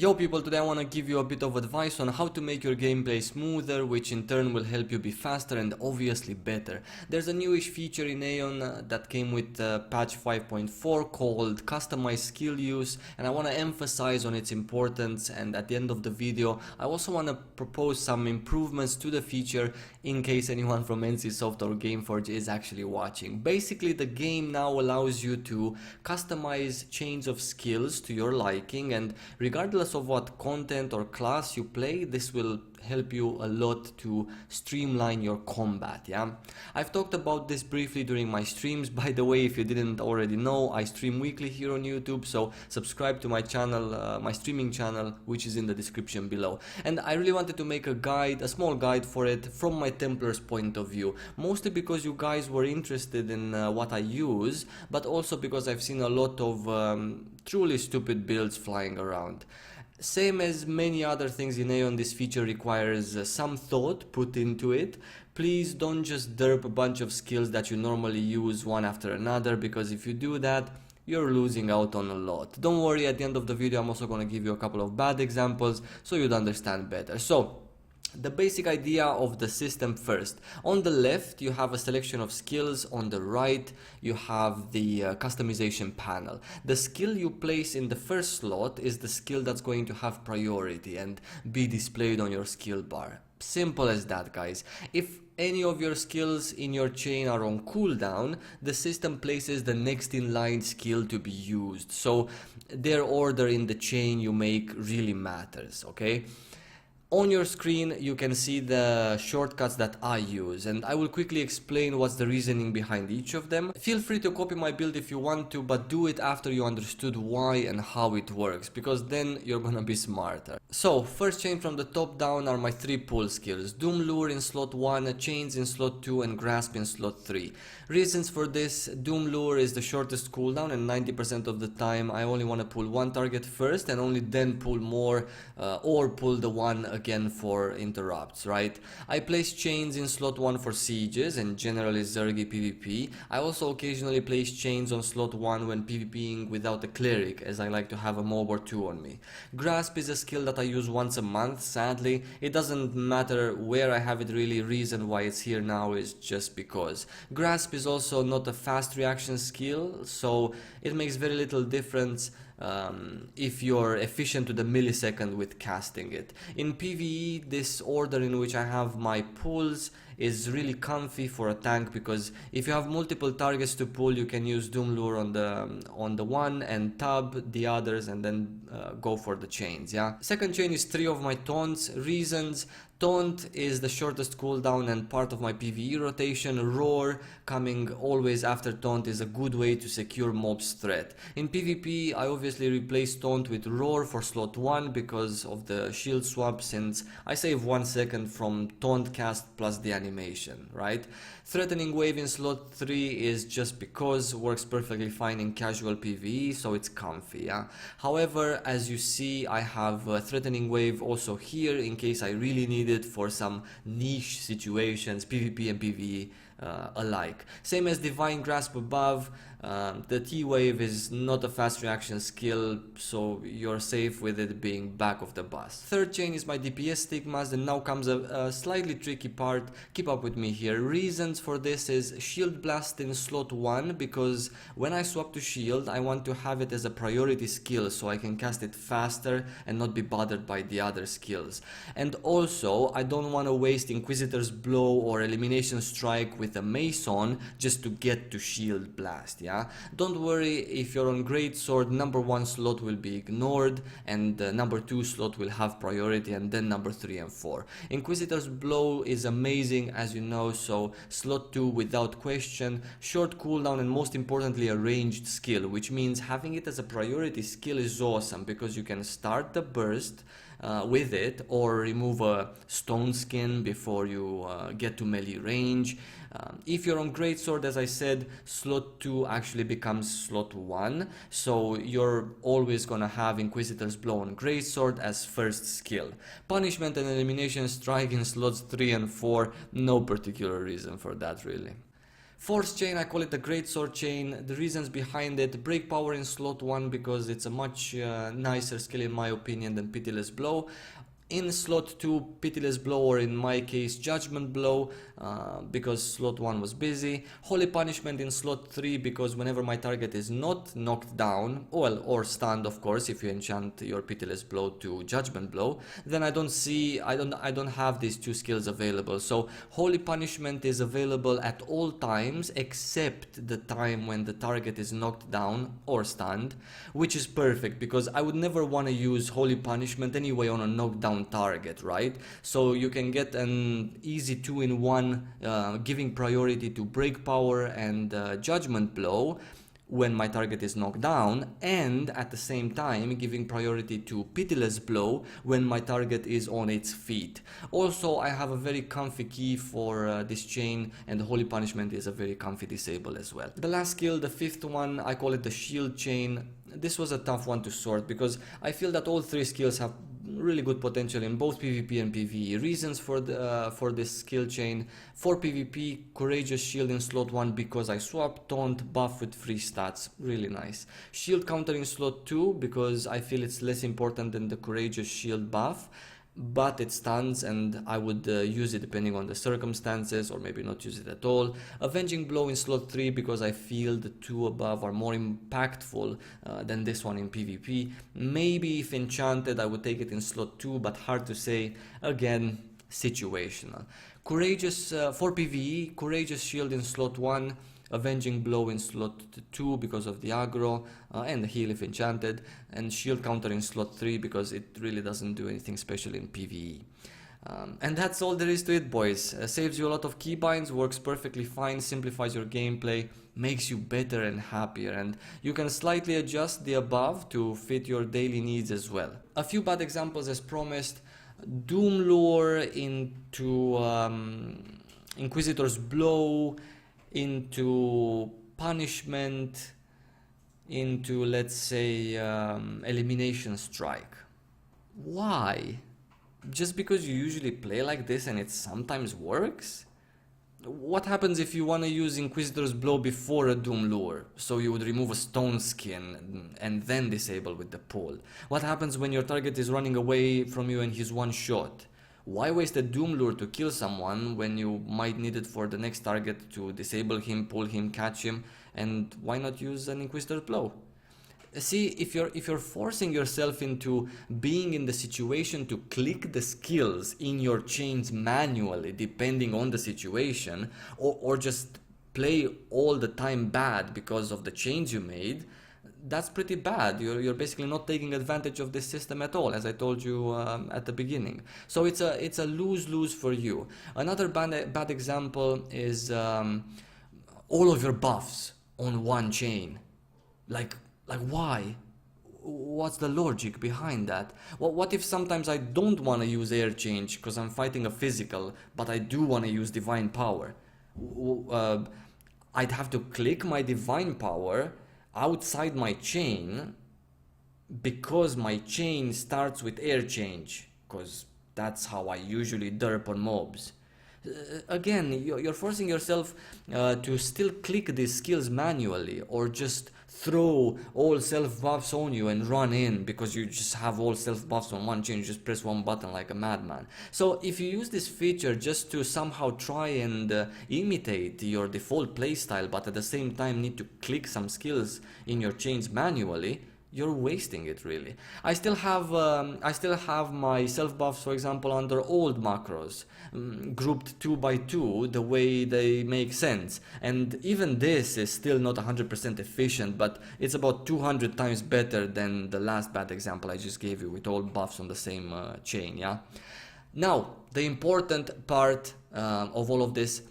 Yo people, today I want to give you a bit of advice on how to make your gameplay smoother, which in turn will help you be faster and obviously better. There's a newish feature in AION that came with patch 5.4 called customized skill use, and I want to emphasize on its importance, and at the end of the video I also want to propose some improvements to the feature in case anyone from NCSoft or Gameforge is actually watching. Basically, the game now allows you to customize chains of skills to your liking, and regardless of what content or class you play, this will help you a lot to streamline your combat. I've talked about this briefly during my streams. By the way, if you didn't already know, I stream weekly here on YouTube, so subscribe to my channel, my streaming channel, which is in the description below. And I really wanted to make a guide, a small guide for it from my Templar's point of view, mostly because you guys were interested in what I use, but also because I've seen a lot of truly stupid builds flying around. Same as many other things in AION, this feature requires some thought put into it. Please don't just derp a bunch of skills that you normally use one after another, because if you do that, you're losing out on a lot. Don't worry, at the end of the video I'm also going to give you a couple of bad examples so you'd understand better. So, the basic idea of the system first. On the left you have a selection of skills, on the right you have the customization panel. The skill you place in the first slot is the skill that's going to have priority and be displayed on your skill bar. Simple as that, guys. If any of your skills in your chain are on cooldown, the system places the next in line skill to be used. So their order in the chain you make really matters, okay? On your screen you can see the shortcuts that I use, and I will quickly explain what's the reasoning behind each of them. Feel free to copy my build if you want to, but do it after you understood why and how it works, because then you're gonna be smarter. So, first chain from the top down are my 3 pull skills: Doom Lure in slot 1, Chains in slot 2 and Grasp in slot 3. Reasons for this: Doom Lure is the shortest cooldown, and 90% of the time I only want to pull one target first and only then pull more or pull the one again for interrupts, right? I place chains in slot 1 for sieges and generally Zergy PvP. I also occasionally place chains on slot 1 when PvPing without a cleric, as I like to have a mob or 2 on me. Grasp is a skill that I use once a month, sadly. It doesn't matter where I have it really, reason why it's here now is just because. Grasp is also not a fast reaction skill, so it makes very little difference if you're efficient to the millisecond with casting it. In PvE, this order in which I have my pulls is really comfy for a tank, because if you have multiple targets to pull, you can use Doom Lure on the one and tab the others and then go for the chains. Second chain is 3 of my taunts. Reasons: Taunt is the shortest cooldown and part of my PvE rotation. Roar, coming always after Taunt, is a good way to secure mob's threat. In PvP, I obviously replace Taunt with Roar for slot 1 because of the shield swap, since I save 1 second from Taunt cast plus the animation, right? Threatening Wave in slot 3 is just because, works perfectly fine in casual PvE, so it's comfy. However, as you see, I have Threatening Wave also here in case I really need it for some niche situations, PvP and PvE alike. Same as Divine Grasp above. The T-Wave is not a fast reaction skill, so you're safe with it being back of the bus. Third chain is my DPS stigmas, and now comes a slightly tricky part. Keep up with me here. Reasons for this is Shield Blast in slot 1, because when I swap to shield I want to have it as a priority skill so I can cast it faster and not be bothered by the other skills. And also I don't want to waste Inquisitor's Blow or Elimination Strike with a mace on just to get to Shield Blast. Don't worry, if you're on Greatsword, number 1 slot will be ignored and number 2 slot will have priority, and then number 3 and 4. Inquisitor's Blow is amazing, as you know, so slot 2 without question. Short cooldown and most importantly a ranged skill, which means having it as a priority skill is awesome, because you can start the burst with it or remove a stone skin before you get to melee range. If you're on Greatsword, as I said, slot 2 actually becomes slot 1, so you're always gonna have Inquisitor's Blow on Greatsword as first skill. Punishment and Elimination Strike in slots 3 and 4, no particular reason for that really. Fourth chain, I call it the Greatsword chain. The reasons behind it: break power in slot 1 because it's a much nicer skill in my opinion than Pitiless Blow. In slot 2, Pitiless Blow, or in my case Judgment Blow, because slot 1 was busy. Holy Punishment in slot 3 because whenever my target is not knocked down, well, or stunned of course if you enchant your Pitiless Blow to Judgment Blow, then I don't have these two skills available. So Holy Punishment is available at all times except the time when the target is knocked down or stunned, which is perfect because I would never want to use Holy Punishment anyway on a knockdown target, right? So you can get an easy 2-in-1, giving priority to break power and Judgment Blow when my target is knocked down, and at the same time giving priority to Pitiless Blow when my target is on its feet. Also, I have a very comfy key for this chain, and the Holy Punishment is a very comfy disable as well. The last skill, the fifth one, I call it the Shield chain. This was a tough one to sort because I feel that all three skills have really good potential in both PvP and PvE. Reasons for this skill chain: for PvP, Courageous Shield in slot 1 because I swap taunt buff with free stats, really nice. Shield counter in slot 2 because I feel it's less important than the Courageous Shield buff, but it stuns and I would use it depending on the circumstances, or maybe not use it at all. Avenging Blow in slot 3 because I feel the two above are more impactful than this one in PvP. Maybe if enchanted I would take it in slot 2, but hard to say, again situational. Courageous for PvE, Courageous Shield in slot 1, Avenging Blow in slot 2 because of the aggro and the heal if enchanted, and Shield counter in slot 3 because it really doesn't do anything special in PvE. And that's all there is to it, boys. Saves you a lot of keybinds, works perfectly fine, simplifies your gameplay, makes you better and happier, and you can slightly adjust the above to fit your daily needs as well. A few bad examples as promised: Doom Lure into Inquisitor's Blow, into Punishment, into, let's say, Elimination Strike. Why? Just because you usually play like this and it sometimes works? What happens if you want to use Inquisitor's Blow before a Doom Lure? So you would remove a Stone Skin and then disable with the pull. What happens when your target is running away from you and he's one shot? Why waste a Doom Lure to kill someone when you might need it for the next target to disable him, pull him, catch him, and why not use an Inquisitor's Blow? See, if you're forcing yourself into being in the situation to click the skills in your chains manually depending on the situation, or just play all the time bad because of the chains you made, that's pretty bad. You're basically not taking advantage of this system at all, as I told you at the beginning. So it's a lose-lose for you. Another bad example is all of your buffs on one chain. Like why? What's the logic behind that? What if sometimes I don't want to use air change because I'm fighting a physical, but I do want to use divine power? I'd have to click my divine power outside my chain because my chain starts with air change, because that's how I usually derp on mobs. Again, you're forcing yourself to still click these skills manually, or just throw all self buffs on you and run in because you just have all self buffs on one chain. You just press one button like a madman. So if you use this feature just to somehow try and imitate your default playstyle, but at the same time need to click some skills in your chains manually, you're wasting it, really. I still have my self buffs, for example, under old macros, grouped 2 by 2 the way they make sense, and even this is still not 100% efficient, but it's about 200 times better than the last bad example I just gave you with all buffs on the same chain. Yeah. Now the important part of all of this.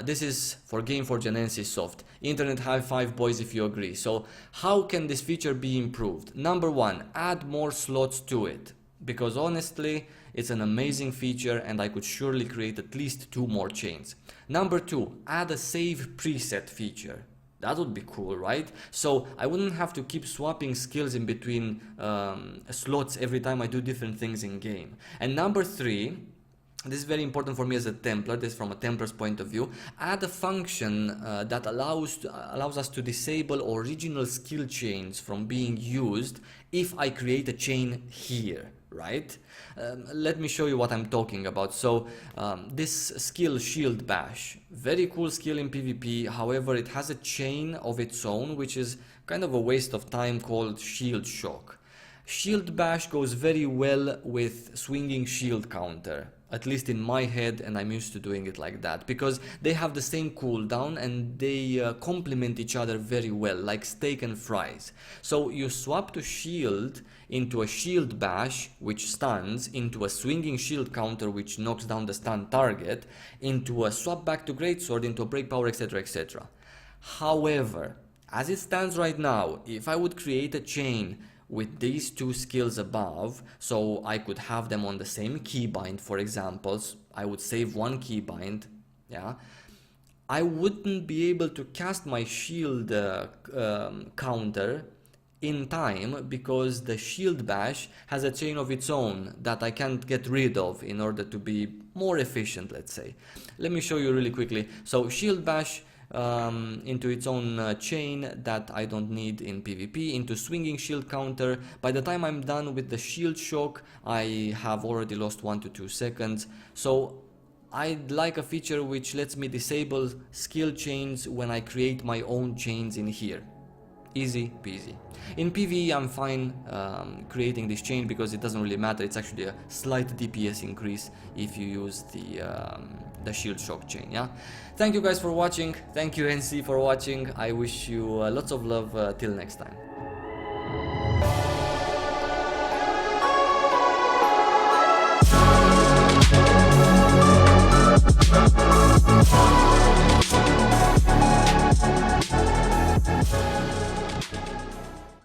This is for Gameforge and NCSoft. Internet high five, boys, if you agree. So how can this feature be improved? Number one, add more slots to it, because honestly it's an amazing feature and I could surely create at least 2 more chains. Number two, add a save preset feature. That would be cool, right? So I wouldn't have to keep swapping skills in between slots every time I do different things in game. And number three, this is very important for me as a Templar, this from a Templar's point of view, add a function that allows us to disable original skill chains from being used if I create a chain here, right? Let me show you what I'm talking about. So this skill Shield Bash, very cool skill in PvP, however it has a chain of its own which is kind of a waste of time called Shield Shock. Shield Bash goes very well with swinging shield counter, at least in my head, and I'm used to doing it like that, because they have the same cooldown and they complement each other very well, like steak and fries. So you swap to shield into a Shield Bash, which stuns, into a swinging shield counter, which knocks down the stun target, into a swap back to Greatsword, into a break power, etc, etc. However, as it stands right now, if I would create a chain with these two skills above, so I could have them on the same keybind, for example, I would save one keybind, yeah, I wouldn't be able to cast my shield counter in time, because the Shield Bash has a chain of its own that I can't get rid of in order to be more efficient, let's say. Let me show you really quickly. So Shield Bash into its own chain that I don't need in PvP, into swinging shield counter. By the time I'm done with the Shield Shock, I have already lost 1 to 2 seconds. So I'd like a feature which lets me disable skill chains when I create my own chains in here. Easy peasy. In PvE I'm fine creating this chain because it doesn't really matter. It's actually a slight DPS increase if you use the Shield Shock chain, yeah? Thank you guys for watching. Thank you NC for watching. I wish you lots of love till next time.